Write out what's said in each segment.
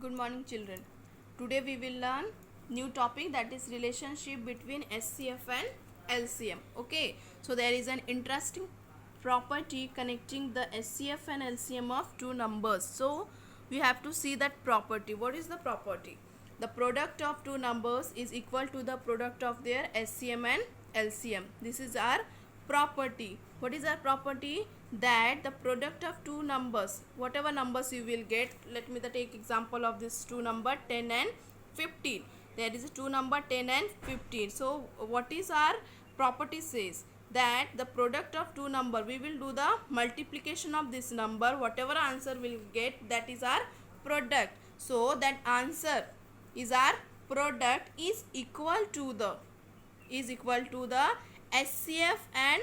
Good morning, children. Today we will learn new topic, that is relationship between SCF and LCM. Okay, so there is an interesting property connecting the SCF and LCM of two numbers. So we have to see that property. What is the property? The product of two numbers is equal to the product of their SCM and LCM. This is our property. What is our property? That the product of two numbers, whatever numbers you will get, let me take example of this two number 10 and 15. There is a two number 10 and 15. So what is our property? Says that the product of two number, we will do the multiplication of this number, whatever answer we'll get, that is our product. So that answer is our product is equal to the SCF and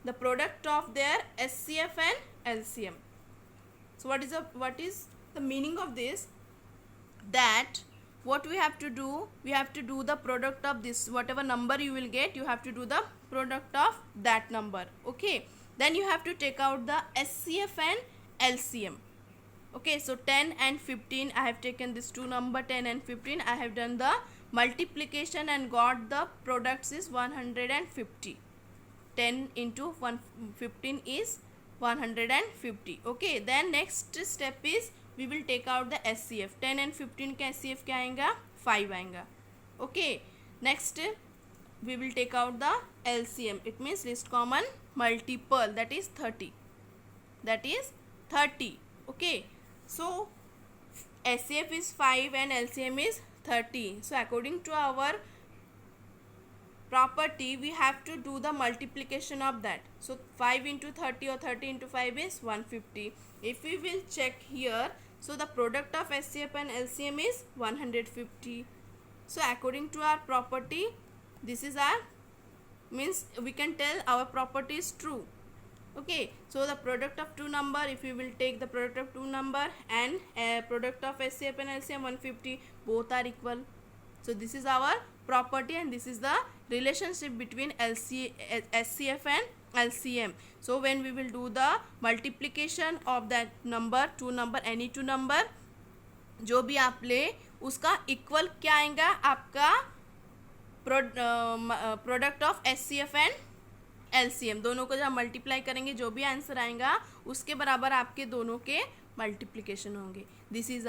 the product of their SCF and LCM. So what is the meaning of this? That what we have to do, we have to do the product of this, whatever number you will get, you have to do the product of that number. Okay, then you have to take out the SCF and LCM. Okay, so 10 and 15, I have taken this two number 10 and 15, I have done the multiplication and got the products is 150. 10 into 15 is 150. Okay, then next step is we will take out the SCF. 10 and 15 का SCF क्या आएगा? 5 आएगा. Okay, next we will take out the LCM. It means least common multiple, that is 30. Okay, so SCF is 5 and LCM is 30. So according to our property, we have to do the multiplication of that. So 5 into 30 or 30 into 5 is 150. If we will check here, so the product of SCF and LCM is 150. So according to our property, this is our, means we can tell our property is true. Okay, so the product of two number, if we will take the product of two number and product of SCF and LCM 150, both are equal. So this is our property and this is the relationship between SCF and LCM. So when we will do the multiplication of that number, two number, any two number, जो भी आप ले उसका equal क्या आएगा? आपका product of SCF and LCM, दोनों को जब मल्टीप्लाई करेंगे जो भी आंसर आएगा उसके बराबर आपके दोनों के मल्टीप्लिकेशन होंगे. This is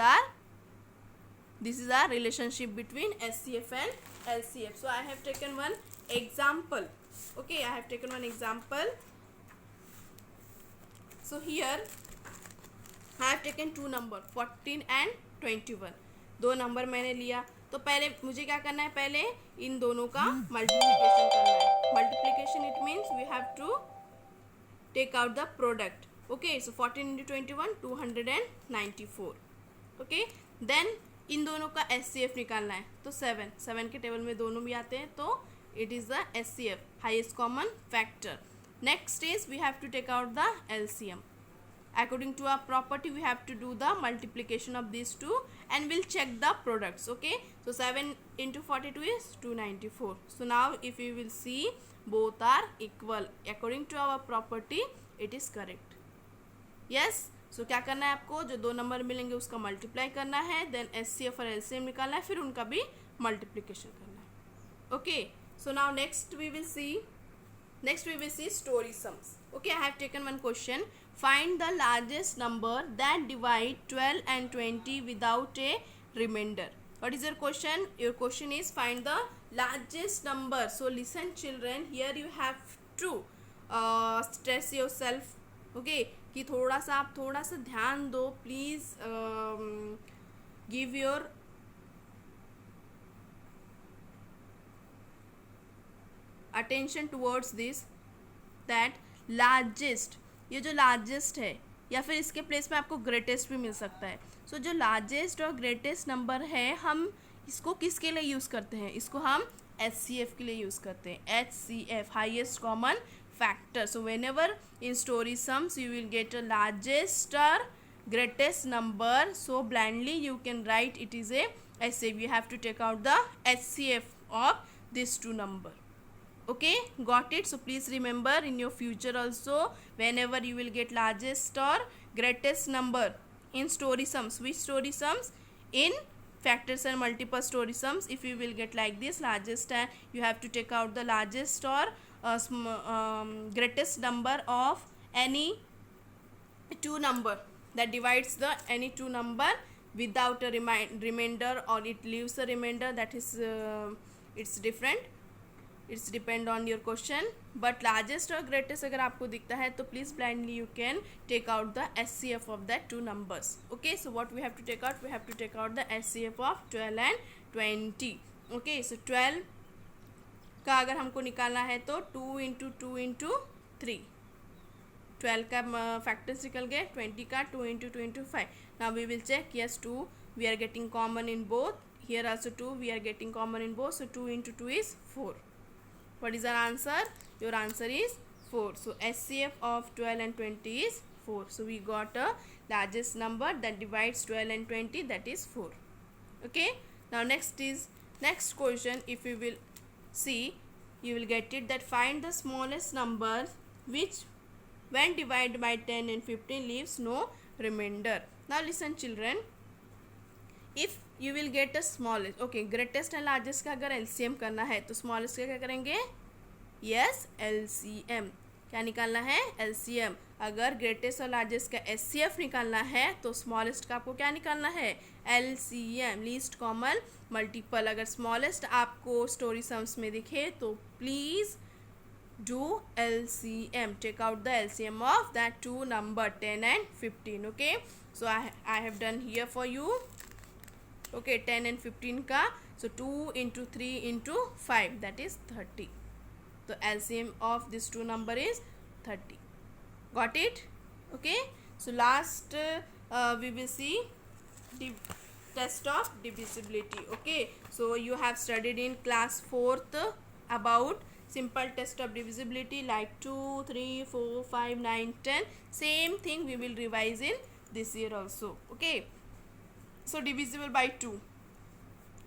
our relationship between SCF and LCF. So I have taken one example. Okay, I have taken one example. So here I have taken two number 14 and 21. दो नंबर मैंने लिया. तो पहले मुझे क्या करना है? पहले इन दोनों का मल्टीप्लिकेशन करना है. Multiplication it means we have to take out the product. Okay, so 14 into 21 294. Okay, then इन दोनों का SCF निकालना है. तो 7 के टेबल में दोनों भी आते हैं, तो it is the SCF, highest common factor. Next is we have to take out the LCM. According to our property, we have to do the multiplication of these two and we'll check the products. Okay, so 7 into 42 is 294. So now if you will see, both are equal. According to our property, it is correct. Yes. So क्या करना है आपको? जो दो number मिलेंगे उसका multiply करना है, देन SCF और LCM निकालना है, फिर उनका भी मल्टीप्लिकेशन करना है. Okay, so now next we will see story sums. Okay, I have taken one question. Find the largest number that divide 12 and 20 without a remainder. What is your question? Your question is find the largest number. So listen children, here you have to stress yourself. Okay, कि थोड़ा सा ध्यान दो please. Give your attention towards this, that largest, ये जो largest है या फिर इसके प्लेस में आपको ग्रेटेस्ट भी मिल सकता है. सो जो लार्जेस्ट और ग्रेटेस्ट नंबर है, हम इसको किसके लिए यूज़ करते हैं? इसको हम SCF के लिए यूज़ करते हैं. HCF, highest common factor. So whenever in story sums you will get a largest or greatest number, so blindly you can write it is a SCF. You have to take out the HCF of these two number. Okay, got it? So please remember in your future also, whenever you will get largest or greatest number in story sums. Which story sums? in factors and multiple story sums, if you will get like this, largest and you have to take out the largest or greatest number of any two number that divides the any two number without a remainder, or it leaves a remainder, that is it's different, it's depend on your question. But largest और greatest अगर आपको दिखता है तो please blindly you can take out the SCF of that two numbers. Okay, so what we have to take out, we have to take out the SCF of 12 and 20. Okay, so 12 का अगर हमको निकालना है तो 2 into 2 into 3, 12 का factors निकल गए, 20 का 2 into 2 into 5. Now we will check, yes 2 we are getting common in both, here also 2 we are getting common in both, so 2 into 2 is 4. What is our answer? Your answer is 4. So SCF of 12 and 20 is 4. So we got a largest number that divides 12 and 20, that is 4. Okay, now next question, if you will see, you will get it that find the smallest number which when divided by 10 and 15 leaves no remainder. Now listen children, if you will get a smallest, okay, greatest and largest का अगर LCM करना है तो smallest का क्या करेंगे, yes LCM. क्या निकालना है, LCM. अगर greatest और largest का SCF निकालना है तो smallest का आपको क्या निकालना है, LCM, least common multiple. अगर smallest आपको story sums में दिखे तो please do LCM, take out the LCM of that two number 10 and 15. Okay, so I have done here for you. Okay, 10 and 15 का, so 2 into 3 into 5, that is 30. So LCM of this two number is 30. Got it? Okay, so last we will see the test of divisibility. Okay, so you have studied in class 4th about simple test of divisibility like 2, 3, 4, 5, 9, 10. Same thing we will revise in this year also. Okay, so divisible by 2.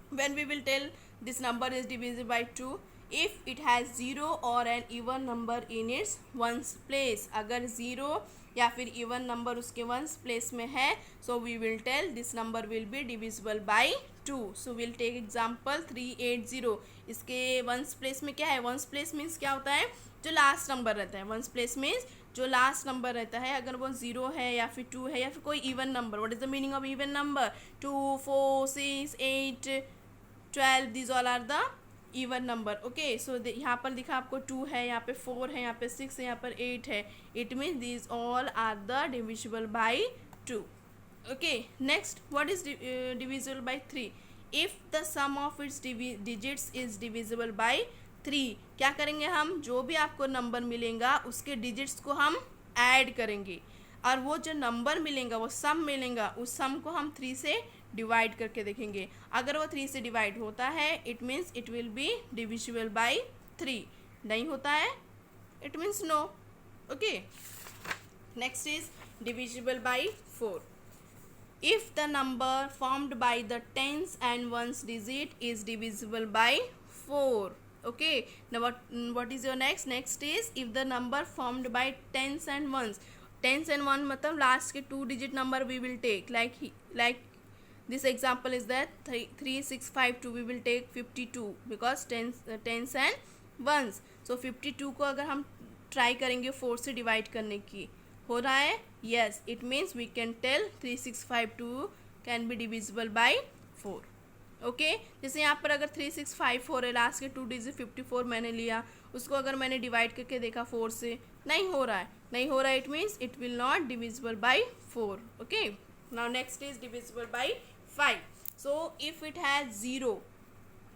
When we will tell this number is divisible by 2, if it has 0 or an even number in its ones place. अगर 0 या फिर even number उसके ones place में है, so we will tell this number will be divisible by 2. So we'll take example 380. इसके ones place में क्या है, ones place means क्या होता है, जो लास्ट नंबर रहता है. ones place means जो लास्ट नंबर रहता है, अगर वो 0 है या फिर 2 है या फिर कोई even number. What is the meaning of even number, 2, 4, 6, 8, 12, these all are the even number. Okay, so यहाँ पर लिखा आपको 2 है, यहाँ पे 4 है, यहाँ पे 6 है, यहाँ पर 8 है. It means these all are the divisible by 2. Okay, next what is divisible by 3. If the sum of its digits is divisible by 3. क्या करेंगे हम, जो भी आपको नंबर मिलेगा उसके डिजिट्स को हम ऐड करेंगे, और वो जो नंबर मिलेगा, वो सम मिलेगा, उस सम को हम 3 से डिवाइड करके देखेंगे. अगर वो 3 से डिवाइड होता है it means it will be divisible by 3. नहीं होता है it means no. Okay, next is divisible by 4. If the number formed by the tens and ones digit is divisible by 4. Okay, now what is your next is if the number formed by tens and ones. Tens and one मतलब last के 2 digit number we will take, like this example is that 3652 we will take 52 because tens and ones. So 52 को अगर हम try करेंगे 4 से divide करने की, हो रहा है, yes, it means we can tell 3652 can be divisible by 4. Okay, जैसे यहाँ पर अगर 3654 है, लास्ट के 2 डिजिट 54 मैंने लिया, उसको अगर मैंने डिवाइड करके देखा 4 से, नहीं हो रहा है, it means it will not divisible by 4. Okay, now next is divisible by 5. So if it has 0,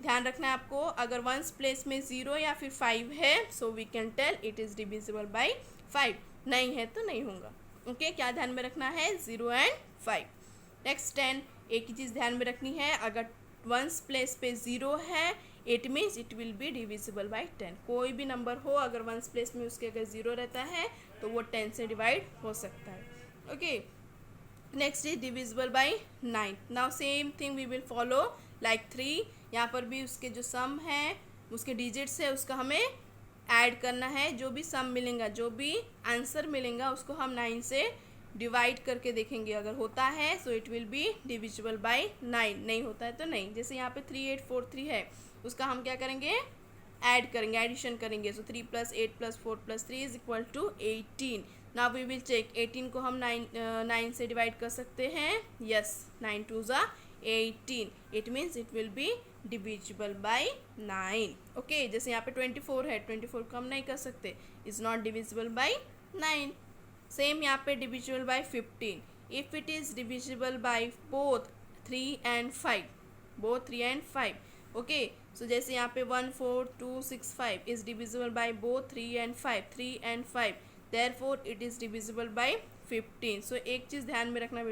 ध्यान रखना है आपको, अगर वंस प्लेस में 0 या फिर 5 है, so we can tell it is divisible by 5. नहीं है तो नहीं होगा. ओके, क्या ध्यान में रखना है, 0 एंड 5. नेक्स्ट 10. एक ही चीज़ ध्यान में रखनी है, अगर वंस प्लेस पे 0 है it means it will be divisible by 10. कोई भी नंबर हो अगर वंस प्लेस में उसके अगर 0 रहता है तो वो 10 से डिवाइड हो सकता है. Okay, next is divisible by 9. Now same thing we will follow like 3. यहाँ पर भी उसके जो सम है, उसके डिजिट्स है, उसका हमें ऐड करना है. जो भी सम मिलेगा, जो भी आंसर मिलेगा उसको हम 9 से डिवाइड करके देखेंगे, अगर होता है so it will be divisible by 9, नहीं होता है तो नहीं। जैसे यहाँ पे 3843 है, उसका हम क्या करेंगे, ऐड करेंगे, एडिशन करेंगे। सो 3 + 8 + 4 + 3 = 18। नाउ वी विल चेक, 18 को हम 9 से डिवाइड कर सकते हैं, यस, 9 2 ज़ा 18, it means it will be divisible by 9। Okay, जैसे यहाँ पे 24 है, 24 को हम नहीं कर सकते, is not divisible by 9। Same यहाँ पे divisible by 15, if it is divisible by both 3 and 5, both 3 and 5। Okay, so जैसे यहाँ पे 14265 is divisible by both 3 and 5, 3 and 5, therefore it is divisible by 15। So एक चीज़ ध्यान में रखना,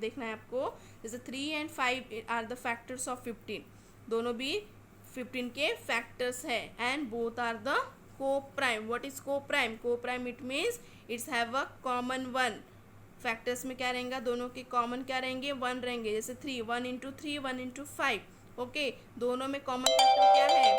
देखना है आपको, जैसे 3 and 5 are the factors of 15, दोनों भी 15 के फैक्टर्स है, and both are the co-prime। What is co-prime? Co-prime it means its have a common 1। Factors में क्या रहेगा, दोनों के कॉमन क्या रहेंगे, 1 रहेंगे। जैसे 3, 1 × 3, 1 × 5। ओके, दोनों में कॉमन फैक्टर क्या है,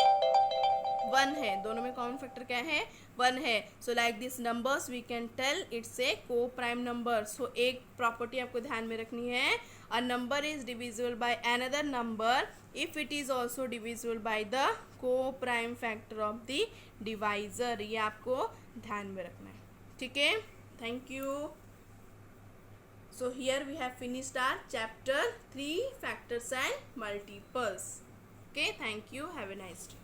1 है, दोनों में कॉमन फैक्टर क्या है, 1 है। So like this numbers we can tell it's a co-prime number. So एक प्रॉपर्टी आपको ध्यान में रखनी है, a number is divisible by another number if it is also divisible by the co-prime factor of the divisor. ये आपको ध्यान में रखना है, ठीक है। Thank you. So here we have finished our chapter 3, factors and multiples. Okay, thank you. Have a nice day.